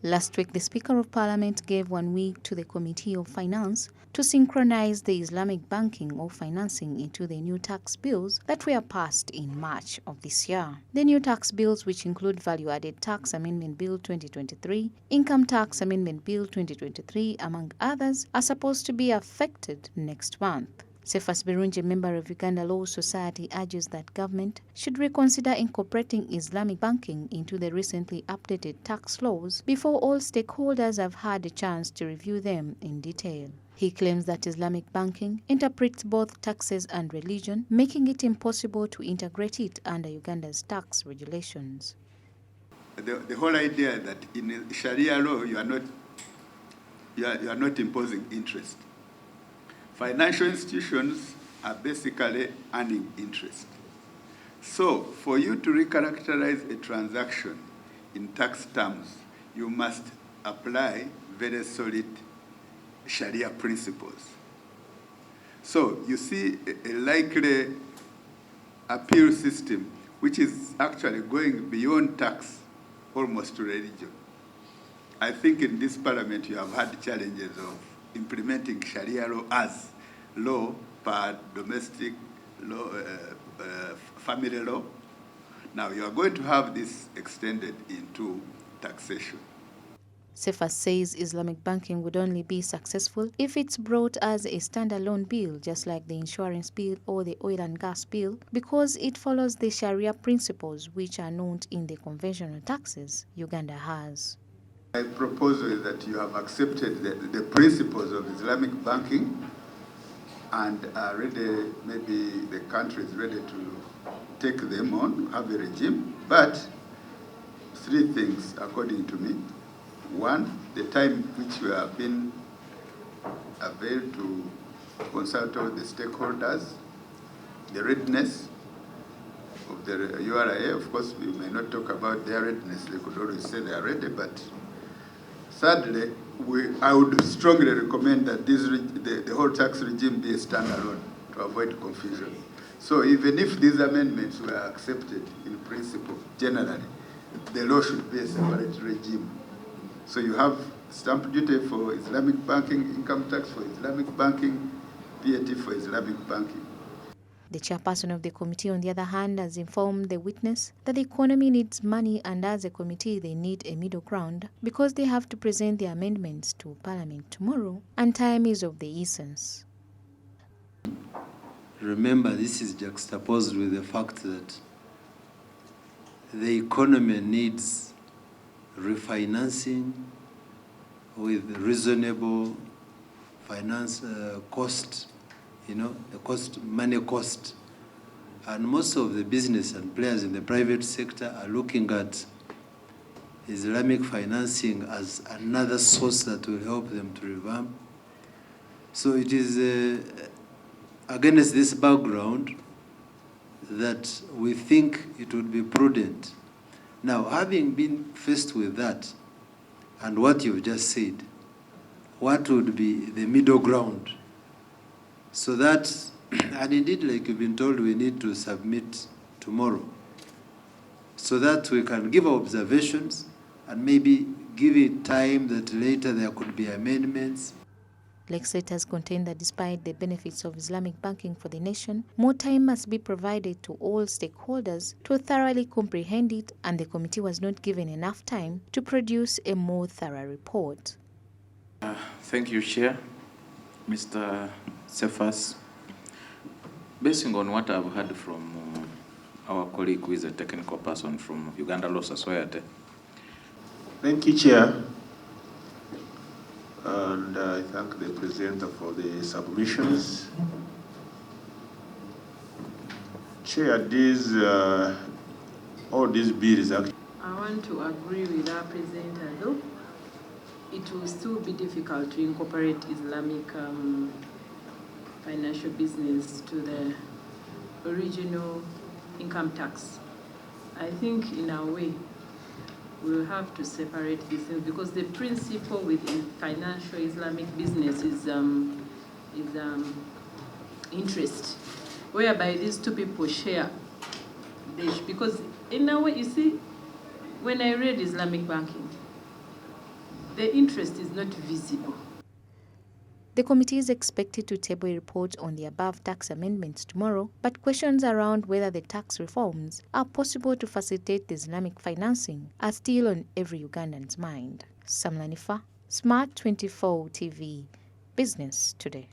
Last week, the Speaker of Parliament gave 1 week to the Committee of Finance to synchronize the Islamic banking or financing into the new tax bills that were passed in March of this year. The new tax bills, which include Value-Added Tax Amendment Bill 2023, Income Tax Amendment Bill 2023, among others, are supposed to be affected next month. Cephas Birungi, a member of Uganda Law Society, urges that government should reconsider incorporating Islamic banking into the recently updated tax laws before all stakeholders have had a chance to review them in detail. He claims that Islamic banking interprets both taxes and religion, making it impossible to integrate it under Uganda's tax regulations. The whole idea that in Sharia law you are not imposing interest. Financial institutions are basically earning interest. So for you to recharacterize a transaction in tax terms, you must apply very solid Sharia principles. So you see a likely appeal system which is actually going beyond tax, almost to religion. I think in this parliament you have had challenges of implementing Sharia law as law per domestic law, family law. Now you are going to have this extended into taxation. Cephas says Islamic banking would only be successful if it's brought as a standalone bill, just like the insurance bill or the oil and gas bill, because it follows the Sharia principles which are not in the conventional taxes Uganda has. My proposal is that you have accepted the principles of Islamic banking and are ready, maybe the country is ready to take them on, have a regime, but 3 things according to me. 1, the time which we have been availed to consult all the stakeholders, the readiness of the URA. Of course, we may not talk about their readiness, they could always say they are ready, but thirdly, I would strongly recommend that the whole tax regime be a standalone to avoid confusion. So even if these amendments were accepted in principle, generally, the law should be a separate regime. So you have stamp duty for Islamic banking, income tax for Islamic banking, VAT for Islamic banking. The chairperson of the committee, on the other hand, has informed the witness that the economy needs money, and as a committee they need a middle ground because they have to present the amendments to Parliament tomorrow and time is of the essence. Remember, this is juxtaposed with the fact that the economy needs refinancing with reasonable finance cost, money cost. And most of the business and players in the private sector are looking at Islamic financing as another source that will help them to revamp. So it is against this background that we think it would be prudent. Now, having been faced with that and what you've just said, what would be the middle ground? So that, and indeed, like you've been told, we need to submit tomorrow so that we can give our observations and maybe give it time that later there could be amendments. Legislators contend that despite the benefits of Islamic banking for the nation, more time must be provided to all stakeholders to thoroughly comprehend it, and the committee was not given enough time to produce a more thorough report. Thank you, Chair. Mr. Cephas, basing on what I've heard from our colleague who is a technical person from Uganda Law Society. Thank you, Chair. And I thank the presenter for the submissions. Chair, all these bills actually. I want to agree with our presenter, though. It will still be difficult to incorporate Islamic financial business to the original income tax. I think in a way, we'll have to separate these things because the principle within financial Islamic business is interest, whereby these two people share. Because in a way, you see, when I read Islamic banking, the interest is not visible. The committee is expected to table a report on the above tax amendments tomorrow, but questions around whether the tax reforms are possible to facilitate the Islamic financing are still on every Ugandan's mind. Sam Lanifa, SMART24 TV, Business Today.